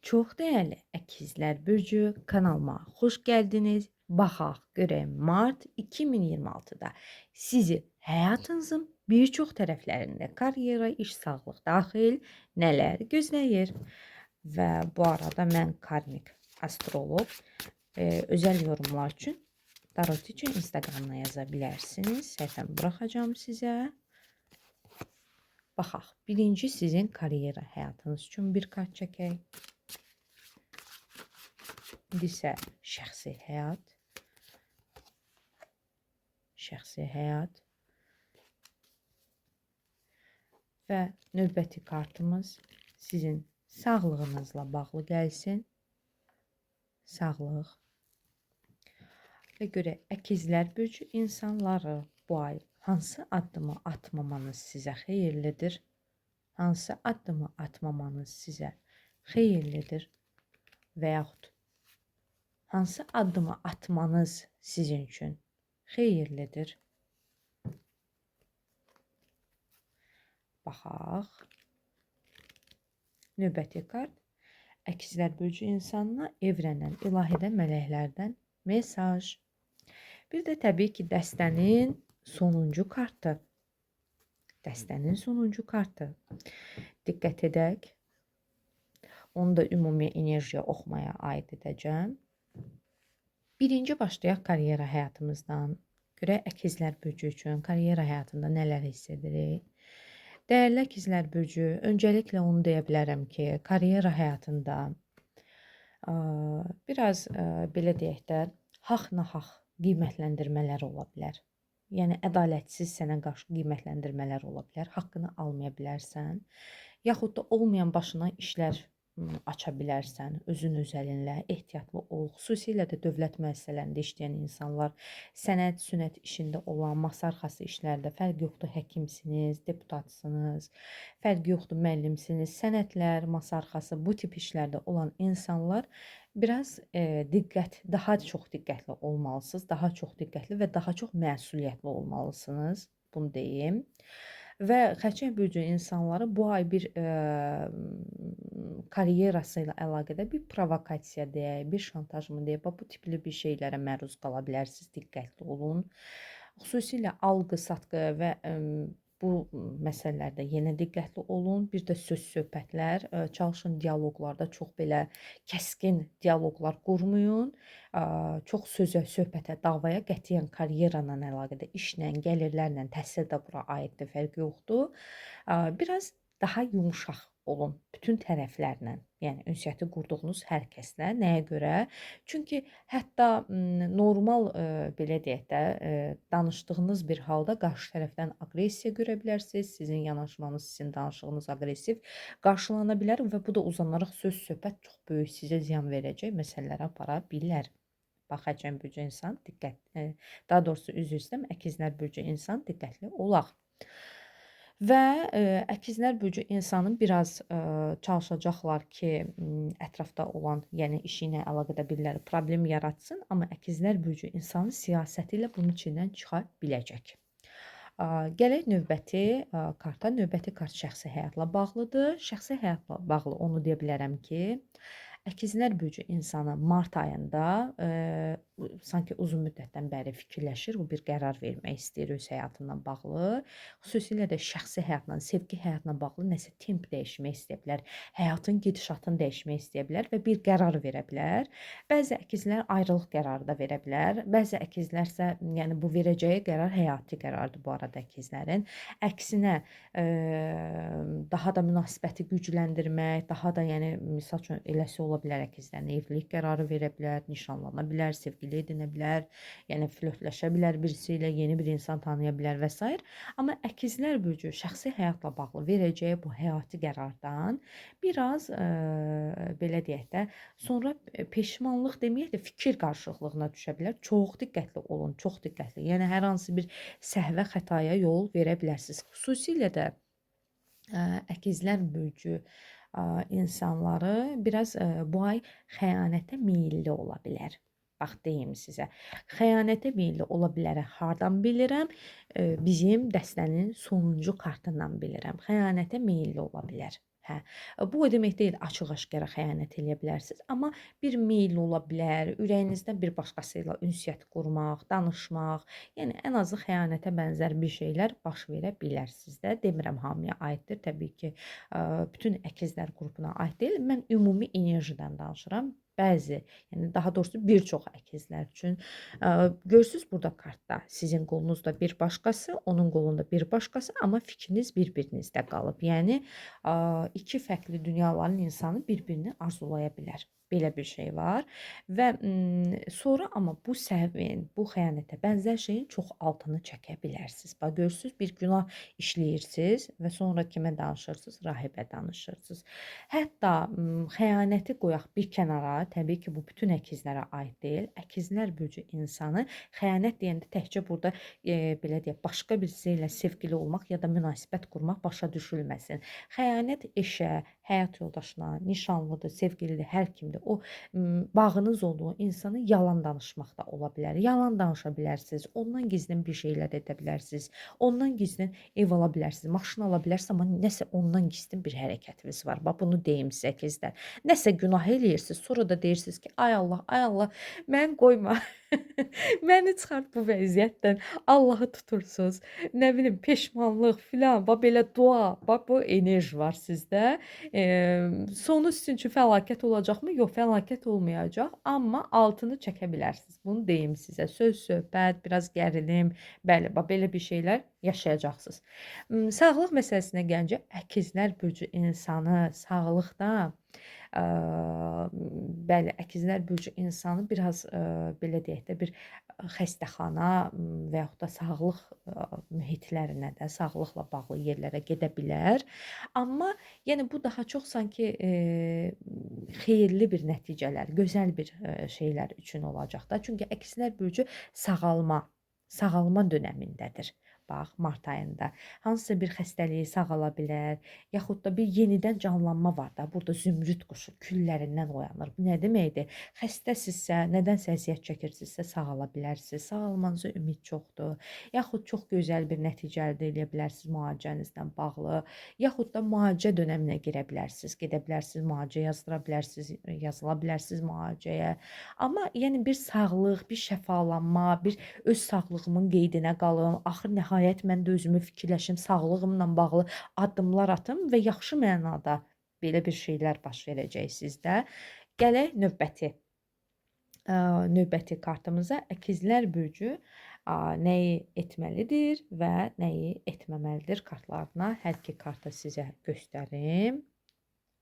Çox dəyərli əkizlər bürcü kanalıma xoş gəldiniz. Baxaq görək mart 2026-da sizi həyatınızın bir çox tərəflərində karyera, iş, sağlıq daxil nələr gözləyir? Və bu arada mən karmik astroloq. Özəl yorumlar üçün tarot üçün Instagramdan yaza bilərsiniz. Səhifəmi buraxacağım sizə. Baxaq. Birinci sizin karyera həyatınız üçün bir kart çəkək. İndi isə şəxsi həyat və növbəti kartımız sizin sağlığınızla bağlı gəlsin. Sağlıq. Və görək əkizlər bürcü insanları bu ay hansı addımı atmamanız sizə xeyirlidir? Hansı addımı atmamanız sizə xeyirlidir? Və yaxud hansı addımı atmanız sizin üçün xeyirlidir? Baxaq. Növbəti kart. Əkizlər bürcü insanına evrəndən, ilahidən, mələklərdən mesaj. Bir də təbii ki, dəstənin sonuncu kartı. Diqqət edək. Onu da ümumi enerjiya oxumaya aid edəcəm. Birinci başlayaq karyera həyatımızdan. Görək əkizlər bürcü üçün karyera həyatında nələr hiss edirik? Dəyərli əkizlər bürcü, öncəliklə onu deyə bilərəm ki, karyera həyatında biraz belə deyək də, haqq-naxaq qiymətləndirmələr ola bilər. Yəni ədalətsiz sənə qarşı qiymətləndirmələr ola bilər. Haqqını almaya bilərsən, yaxud da olmayan başına işlər aça bilərsən, özün özəlinlə ehtiyatlı ol. Xüsusilə də dövlət müəssisələrində işləyən insanlar, sənət, sünət işində olan, masa arxası işlərdə fərq yoxdur, həkimsiniz, deputatsınız, fərq yoxdur, müəllimsiniz, sənətlər, masa arxası bu tip işlərdə olan insanlar biraz daha çox diqqətli olmalısınız, daha çox diqqətli və daha çox məsuliyyətli olmalısınız, bunu deyim. Və xərçəng bürcü insanları bu ay bir karyerası ilə əlaqədar bir provokasiya deyək, bir şantaj mı deyək, bu tipli bir şeylərə məruz qala bilərsiniz, diqqətli olun. Xüsusilə alqı-satqı və bu məsələlərdə yenə diqqətli olun. Bir də söz-söhbətlər, çalışın dialoqlarda çox belə kəskin dialoqlar qurmayın. Çox sözə, söhbətə, davaya qətiyyən karyera ilə əlaqədar, işlə, gəlirlərlə, təhsil də bura aiddir, fərq yoxdur. Biraz daha yumşaq olun bütün tərəflərlə. Yəni ünsiyyəti qurduğunuz hər kəslə. Nəyə görə? Çünki hətta normal belə deyək də, danışdığınız bir halda qarşı tərəfdən aqressiya görə bilərsiniz. Sizin yanaşmanız, sizin danışığınız aqressiv qarşılana bilər və bu da uzanaraq söz-söhbət çox böyük sizə ziyan verəcək məsələlərə apara bilər. Bax, xərçəng bürcü insan daha doğrusu üzr istəyirəm, əkizlər bürcü insan diqqətli olaq. Və əkizlər bürcü insanın biraz çalışacaqlar ki, ətrafda olan, yəni işi ilə əlaqədar biriləri problem yaratsın, amma əkizlər bürcü insanın siyasəti ilə bunun içindən çıxa biləcək. Gələk növbəti karta. Növbəti kart şəxsi həyatla bağlıdır. Şəxsi həyatla bağlı onu deyə bilərəm ki, əkizlər bürcü insanı mart ayında sanki uzun müddətdən bəri fikirləşir, bu bir qərar vermək istəyir öz həyatından bağlı. Xüsusilə də şəxsi həyatla, sevgi həyatla bağlı nəsə temp dəyişmək istəyə bilər, həyatın gedişatını dəyişmək istəyə bilər və bir qərar verə bilər. Bəzi əkizlər ayrılıq qərarı da verə bilər. Bəzi əkizlər isə, yəni bu verəcəyi qərar həyati qərardır bu arada əkizlərin. Əksinə daha da münasibəti gücləndirmək, daha da yəni misal üçün eləsi ola bilər əkizlərin, evlilik qərarı verə bilər, nişanlana bilər, sevgili edinə bilər, yəni flörtləşə bilər birisi ilə, yeni bir insan tanıya bilər və s. Amma əkizlər bürcü şəxsi həyatla bağlı verəcəyi bu həyati qərardan biraz belə deyək də, sonra peşmanlıq deməyək də fikir qarışıqlığına düşə bilər. Çox diqqətli olun, çox diqqətli. Yəni hər hansı bir səhvə, xətaya yol verə bilərsiniz. Xüsusilə də əkizlər bürcü insanları biraz bu ay xəyanətə meyilli ola bilər. Bax, deyim sizə, xəyanətə meyilli ola bilər. Hardan bilirəm? Bizim dəstənin sonuncu kartından bilirəm. Xəyanətə meyilli ola bilər. Hə, bu o demək deyil açıq-aşkara xəyanət eləyə bilərsiniz, amma bir meyl ola bilər, ürəyinizdən bir başqası ilə ünsiyyət qurmaq, danışmaq, yəni ən azı xəyanətə bənzər bir şeylər baş verə bilər sizdə. Demirəm hamıya aiddir, təbii ki, bütün əkizlər qrupuna aid deyil. Mən ümumi enerjidən danışıram. Bəzi, yəni daha doğrusu bir çox əkizlər üçün. Görürsüz burada kartda sizin qolunuzda bir başqası, onun qolunda bir başqası, amma fikriniz bir-birinizdə qalıb. Yəni iki fərqli dünyaların insanı bir-birini arzulaya bilər. Belə bir şey var və sonra amma bu səhvin, bu xəyanətə bənzər şeyin çox altını çəkə bilərsiniz. Bax görürsüz, bir günah işləyirsiniz və sonra kimə danışırsınız? Rahibə danışırsınız. Hətta xəyanəti qoyaq bir kənara, təbii ki, bu bütün əkizlərə aid deyil. Əkizlər bürcü insanı xəyanət deyəndə təkcə burada belə deyək, başqa birisi ilə sevgili olmaq ya da münasibət qurmaq başa düşülməsin. Xəyanət eşə, həyat yoldaşına, nişanlıdır, sevgilidir, hər kimdir. O bağınız olduğu insana yalan danışmaq da ola bilər. Yalan danışa bilərsiniz. Ondan gizlin bir şeylər edə bilərsiniz. Ondan gizlin ev ala bilərsiniz, maşın ala bilərsiniz, amma nəsə ondan gizlin bir hərəkətiniz var. Bax bunu deyim sizə əkizlər. Nəsə günah eləyirsiniz, sonra da deyirsiniz ki, ay Allah, mən qoyma. Məni çıxart bu vəziyyətdən. Allahı tutursunuz. Nə bilim peşmanlıq filan, bax belə dua, bax bu enerji var sizdə. Sonu sizin üçün fəlakət olacaqmı? Yox, fəlakət olmayacaq, amma altını çəkə bilərsiniz. Bunu deyim sizə. Söz, söhbət, biraz gərilim, bəli, bax belə bir şeylər yaşayacaqsınız. Sağlıq məsələsinə gəlincə, əkizlər bürcü insanı sağlıqda bəli, əkizlər bürcü insanı biraz belə deyək də bir xəstəxana və yaxud da sağlıq mühitlərinə də, sağlıqla bağlı yerlərə gedə bilər. Amma yəni bu daha çox sanki xeyirli bir nəticələr, gözəl bir şeylər üçün olacaq da. Çünki əkizlər bürcü sağalma dönəmindədir. Bax, mart ayında hansısa bir xəstəliyi sağala bilər, yaxud da bir yenidən canlanma var da. Burada zümrüd quşu küllərindən oyanır. Bu nə deməkdir? Xəstəsinizsə, nədənsə əziyyət çəkirsinizsə sağala bilərsiniz. Sağalmanıza ümid çoxdur. Yaxud çox gözəl bir nəticə əldə edə bilərsiniz müalicənizlə bağlı. Yaxud da müalicə dönəminə girə bilərsiniz. Gedə bilərsiniz, müalicə yazdıra bilərsiniz, yazıla bilərsiniz müalicəyə. Amma yəni bir sağlıq, bir şəfalanma, bir öz sağlığımın qeydinə qalım, axır nəhayət mən də özümü fikirləşim, sağlığımla bağlı addımlar atım və yaxşı mənada belə bir şeylər baş verəcək sizdə. Gələk növbəti kartımıza. Əkizlər bürcü nəyi etməlidir və nəyi etməməlidir kartlarına. Hər iki kartı sizə göstərim.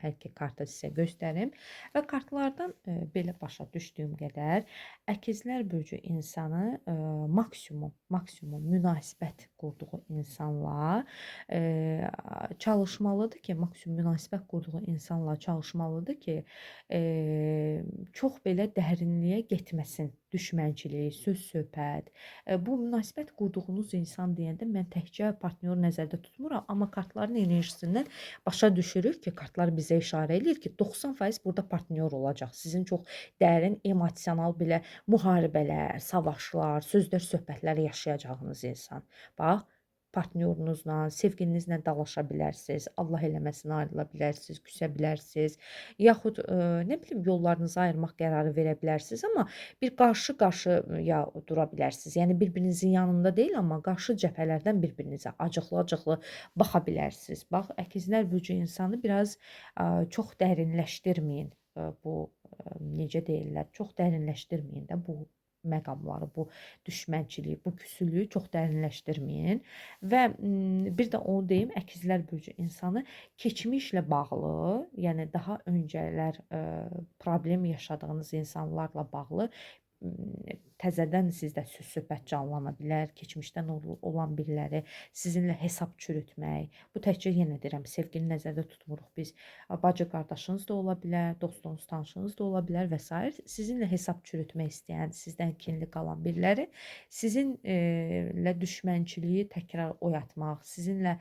Hər iki kartı sizə göstərim və kartlardan belə başa düşdüyüm qədər əkizlər bürcü insanı maksimum münasibət qurduğu insanla çalışmalıdır ki, maksimum münasibət qurduğu insanla çalışmalıdır ki, çox belə dərinliyə getməsin. Düşmənçilik, söz söhbət. Bu münasibət qurduğunuz insan deyəndə mən təkcə partnyoru nəzərdə tutmuram, amma kartların enerjisindən başa düşürük ki, kartlar bizə işarə edir ki, 90% burada partnyor olacaq. Sizin çox dərin emosional belə müharibələr, savaşlar, sözlər, söhbətlər yaşayacağınız insan. Bax, partnyorunuzla, sevgilinizlə dalaşa bilərsiniz, Allah eləməsin ayrıla bilərsiniz, küsə bilərsiniz, yaxud nə bilim yollarınızı ayırmaq qərarı verə bilərsiniz, amma bir qarşı-qarşıya dura bilərsiniz. Yəni bir-birinizin yanında deyil, amma qarşı cəbhələrdən bir-birinizə acıqlı-acıqlı baxa bilərsiniz. Bax, əkizlər bürcü insanı biraz çox dərinləşdirməyin. Bu necə deyirlər? Çox dərinləşdirməyin də bu məqamları, bu düşmənçiliyi, bu küsülüyü çox dərinləşdirməyin və bir də onu deyim, əkizlər bürcü insanı keçmişlə bağlı, yəni daha öncələr problem yaşadığınız insanlarla bağlı təzədən sizdə söz-söhbət canlana bilər, keçmişdən olan biriləri sizinlə hesab çürütmək. Bu təkcə yenə deyirəm, sevgini nəzərdə tutmuruq biz. Bacı qardaşınız da ola bilər, dostunuz, tanışınız da ola bilər və s. Sizinlə hesab çürütmək istəyən, sizdən kinli qalan biriləri sizinlə düşmənçiliyi təkrar oyatmaq, sizinlə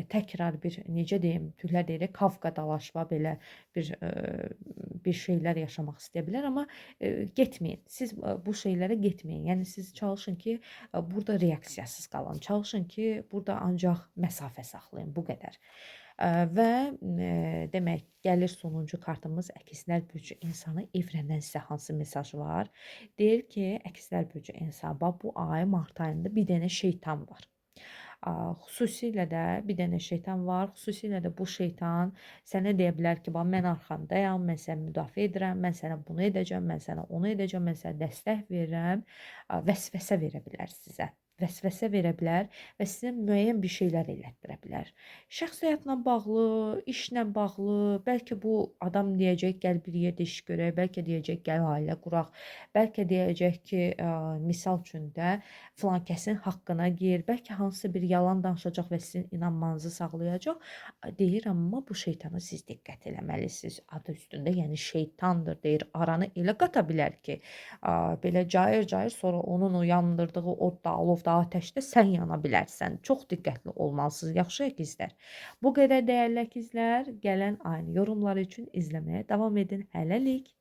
təkrar bir necə deyim, türklər deyirik, kavqa dalaşma belə bir şeylər yaşamaq istəyə bilər, amma getməyin. Siz bu şeylərə getməyin. Yəni siz çalışın ki, burada reaksiyasız qalın. Çalışın ki, burada ancaq məsafə saxlayın. Bu qədər. Və demək, gəlir sonuncu kartımız əkizlər burcu insanı evrəndən sizə hansı mesaj var? Deyir ki, əkizlər burcu insan, bax bu ay mart ayında bir dənə şeytan var. Xüsusilə də bir dənə şeytan var. Xüsusilə də bu şeytan sənə deyə bilər ki, bax mən arxandayam, mən səni müdafiə edirəm, mən sənə bunu edəcəm, mən sənə onu edəcəm, mən sənə dəstək verirəm. Vəsvəsə verə bilər sizə. Vəsvəsə verə bilər və sizə müəyyən bir şeylər elətdirə bilər. Şəxsi həyatla bağlı, işlə bağlı, bəlkə bu adam deyəcək gəl bir yerdə iş görək, bəlkə deyəcək gəl ailə quraq, bəlkə deyəcək ki, misal üçün də filankəsin haqqına gir, bəlkə hansısa bir yalan danışacaq və sizin inanmanızı sağlayacaq. Deyirəm, amma bu şeytana siz diqqət eləməlisiniz. Adı üstündə, yəni şeytandır deyir. Aranı elə qata bilər ki, belə cayır-cayır sonra onun o yandırdığı odda, alovda, atəşdə sən yana bilərsən. Çox diqqətli olmalısınız, yaxşı əkizlər. Bu qədər dəyərli əkizlər, gələn ayın yorumları üçün izləməyə davam edin. Hələlik.